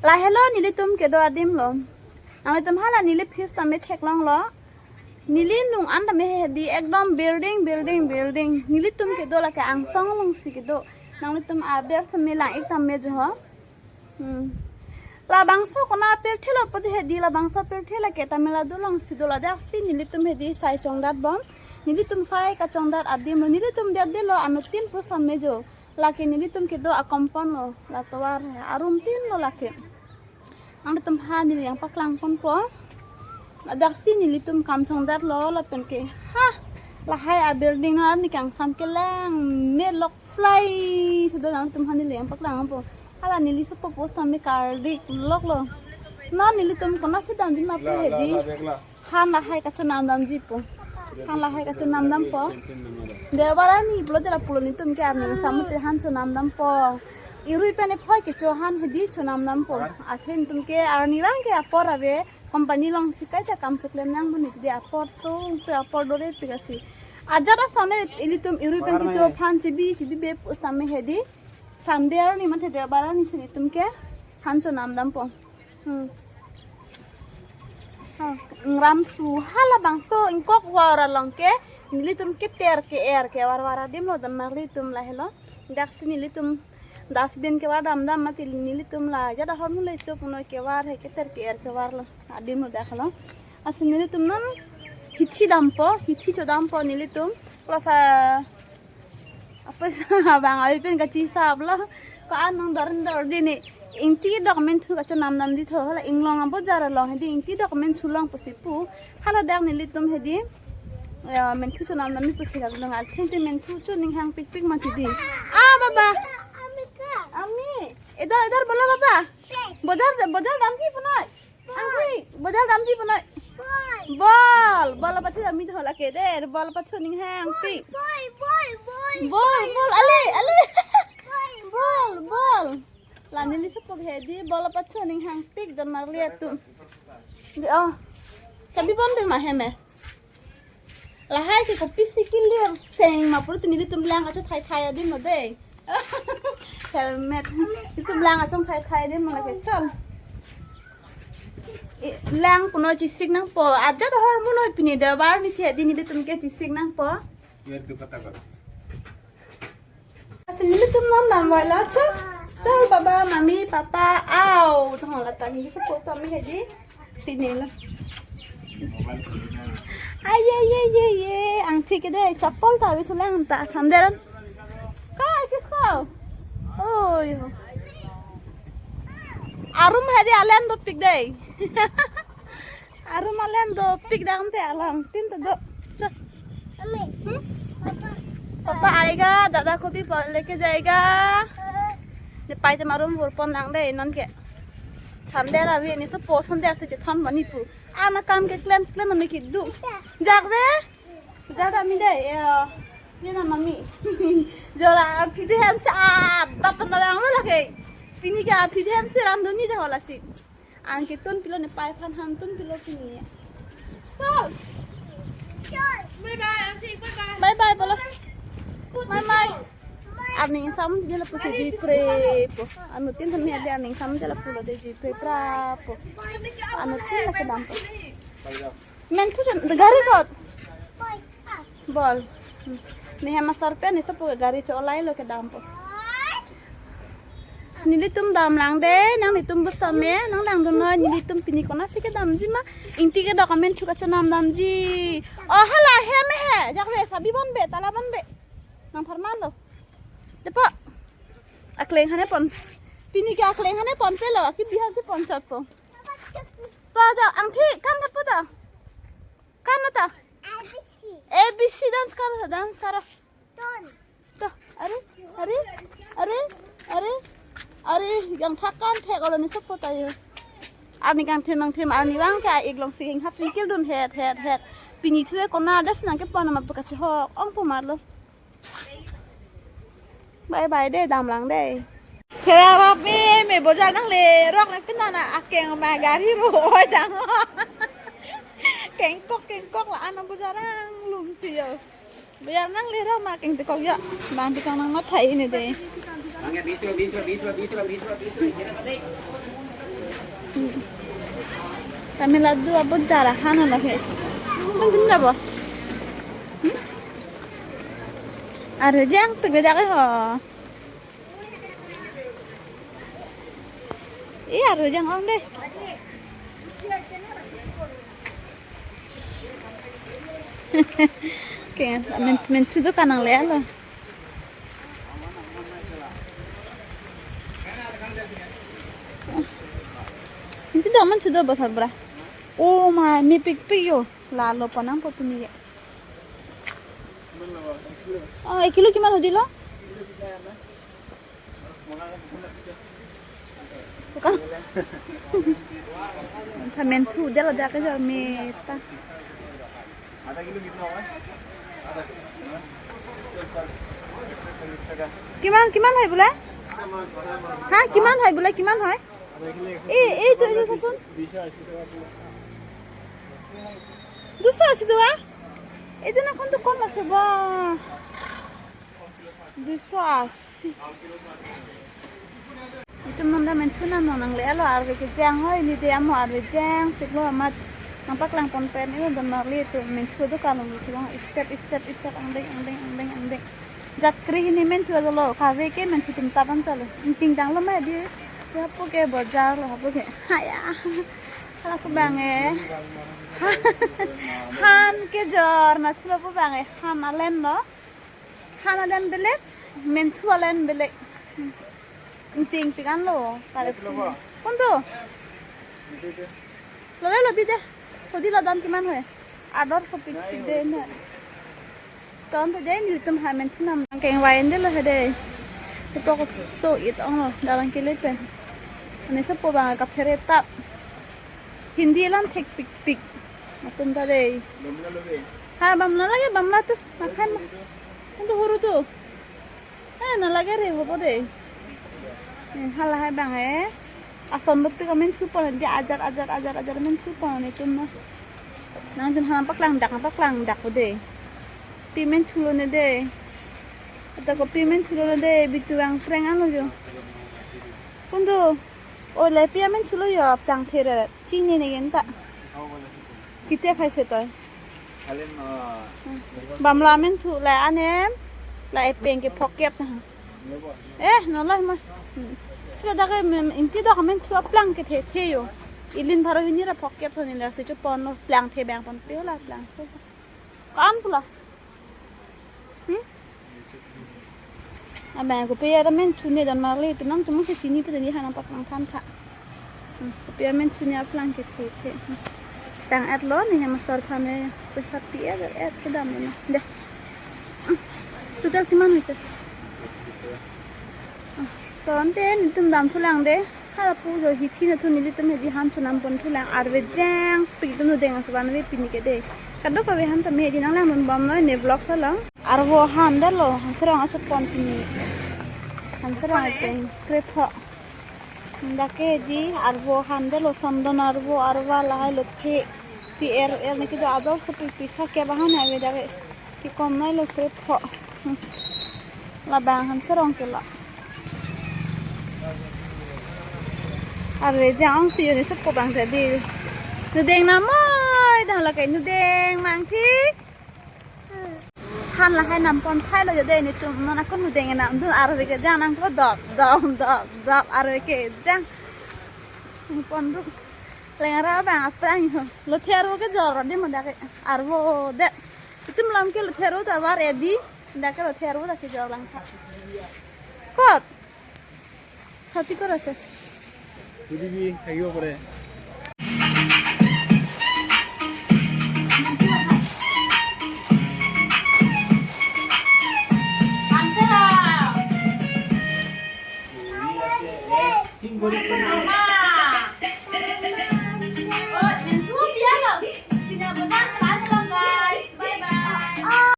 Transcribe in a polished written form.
La hello nili tum ke do adim lo. Nang tum hala nili phis ta me thek long lo. Nili nung an ta me di ekdom building. Nili tum ke do la ke ang song long si ke do. Nang tum a ber ta me lang ek ta me jo. La bangsa kona per thelo pati he di la bangsa per thela ke ta me la do long si do la da si nili tum he di sai chong dat bom. Nili tum sai ka chong dat adim lo nili tum de de lo anu tin pu sam me jo. Laki nili tum ke do akompon lo la tawar arum tin lo laki. Ang tum ha nili yang paklang pon po. Dak si nili tum kam chong dat lo la pen ke. Ha la hai a building ar ni kang sam ke lang me lok fly so do ang tum ha nili yang paklang po. Hala nili so po post me car dik lok lo. No nili tum kona si dam di ma pu he di. Han la hai ka chon dam ji po. Han la hai ka chon dam po. Dewara ni blo jala pulo ni tum ke ar ni samut han chon dam po. Irui pene phoi ke chohan hedi chonam nam po athen tum ke ar ni rang ke apor ave company long sikai ta kam chuklem nang buni de apor so pe apor dore pigasi ajara sane ili tum irui pen ke cho phan chibi beustame hedi sunday ar ni mathe de bara ni sini tum ke han chonam nam po ngram su hala bangso ingkok wara long ke nili tum ke ter ke er ke war dim lo dam marli tum la helo dak sini li tum dustbin ke war dam mati nili tum la jada hormu le chop no ke war he ke ter ke er ke war la adim no dakhlo as nili tum nan hichi cho dam po nili tum plus apa bang ai pen ka chi sab la ka anang dar dini inti document thu ka cho nam di tho hala inglong abo jara lo hedi inti document chulong posipu hala dak nili tum hedi men thu cho nam ni pusi ka long al thente men thu cho ning hang pik ma ti di baba Ami, idar bola baba. Bodar dam ji punoi. Angki, bodar dam ji punoi. Bol pachu ami thola ke der, bol pachu ning hang pi. Bol ali. Bol. La nili sa pog hedi bol pachu ning hang pik dan marlia tu. Sabi bon be ma heme. La hai ke ko pisikilir seng ma puru nili tum lang ka chu thai adi no de. Helmet itu belang acong khai dia malah kecil lang puno cisik nang po aja dah orang puno pini dah bar ni sihat ni dia tumke cisik nang po ये तो पता कर asal ni tum nam wala col baba mami papa au tong la tani ni po sama hedi pini la ay ang thik de chapol ta wi thulang ta sandaran kau oi arum hadi alen do pik dei arum alen do pik dang te alang tin to do papa आएगा दादा को भी लेके जाएगा ने पाइते मारूम वरपन दang dei non ke sande rawi ni so poson der se thon manipu ana kam ke klen ami kiddu jagbe jada mi dei ये ना मम्मी जरा फिदे हम से आता पंद्रह आंगन लगे पिनी क्या फिदे हम से राम दोनी जा वाला सी आंके तुन पिलो ने पाइप हम तुन पिलो पिनी है चल बाय बाय बोलो bye arning sam jela pusi ji pre po anu tin thami ade arning sam jela pulo de ji pre pra po anu tin la ke dam po men tu gari got bol nih sama sarpe nih sepo gari colai lo ke dampo sini tum dam lang de nang tum bus tame nang lang do no ni tum pini kona se ke dam ji ma inti ke document chuka chonam dam ji oh hala he me he jakwe sabi bon be tala bon be nang farman lo depo akleng hane pon pini ke akleng hane pon pe lo ki bihan si pon chat po to ja ang thi kan na po ta kan na ta ABC dance करो तो अरे yang thakkan thek olo ni sok pota yo ani kan themang them ani bang ka iglong sing hap sikil dun het pini thue kona das nang ke pon ma paka ho ong pu mar lo bye de dam lang de thera rap me bojal nang le rok nang pinana akeng ma gari ro oi dang kengkok lah anak bujarang lum sih yo biar nang lera makin tekok ya bang tikang nang matai ini deh Tamiladu abot jara hana lagi. Mungkin dah boh. Ada jang pergi dah ho. Iya ada jang om deh. Kaya men tudo kanang lelo. Hindi daw man tudo ba sabra. Oh my, mi pig yo. Lalo pa nang popuni. Oh, 1 kilo kiman hodilo? Bukan. Tamen tu dia lah dah kerja meta. आधा किलो कितना होगा आधा কিমান হয় বোলে হ্যাঁ কিমান হয় বোলে কিমান হয় এই তো এই দেখুন 280 টাকা এটা না কোন কম আছে বা 280 itu manda mentuna nonang lelo arwe ke jang hoy ni dia mo arwe jang tiklo amat nampak lang ponpen itu benar li itu mencu tu kalau gitu step andeng jat kri ini mencu aja lo kafe ke mencu tapan salo ting tang lo mah dia apa ke bajar lo apa ke haya kalau aku bange han ke jor na chulo apa bange han alen belek mencu alen belek ting pikan lo kare kondo lo bide Kodilah dalam kiman hoy, ador sepik deh ni. Tahun tu deh ni tuh hamen tu nam kayak wain deh lah deh. Tapi aku so itu orang dalam kilit pen. Ini sepo bang agak pereta. Hindi lan tek pik. Matun tu deh. Ha bamla lagi bamla tu makan. Itu huru tu. Nalagi re hobo deh. Halah hai bang Asal bukti kami cukup dia ajar men cukup itu mah. Nanti hampak lang dak deh. Pimen culo ne deh. Atau ko pimen culo ne deh bitu yang freng anu jo. Kundo. Oh le pimen culo ya plang there cini ne genta. Kita khai se toy. Bamla men cu la anem. La epeng ke pocket nah. Nolai mah. Sudah kan inti dah kami cua plang ke teh yo, ilin baru ini ra pocket tu ni lah sejuk pon plang teh bang pon pio lah plang se, kan pula, abang aku pia ada men cuni dan marli tu nam tu mungkin cini pun ni hana pakang kan tak, pia men cuni plang ke teh, tang at lo ni yang masar kami besar pia at ke dalam ni, deh, tu dah kemana sih? Tahun deh ni tuh dam tulang deh, kalau pujo hiti tu ni tu mesti hancu nampun tulang arve jang, begitu nu dengan sebanyak ni pini ke deh. Kadang kau behan tu mesti nang lang nun bam noi ne blok tulang, arvo handal lo, hanserang acap pon pini, hanserang acap krepo, ndak ke di arvo handal lo sandon arva lahai lo the, PR ni kita ada seperti pisah ke bahan ada dah ke kom noi lo krepo, labang hanserang ke lah. Arve jang sih ni sepo bang jadi, nudeng namoy dah lah kayak nudeng mangti, han lah hai nampon thai lo jadi ni tu mana kon nudeng nam tu arve ke jang nang ko dop arve ke jang, pon tu lengara bang apa yang lo teru ke jor di mana ke arvo deh, itu malam ke lo teru tu abar edi, dah ke lo teru dah ke jor lang tak, kot, hati kau rasa. Jadi bi kayu apa deh? Antara.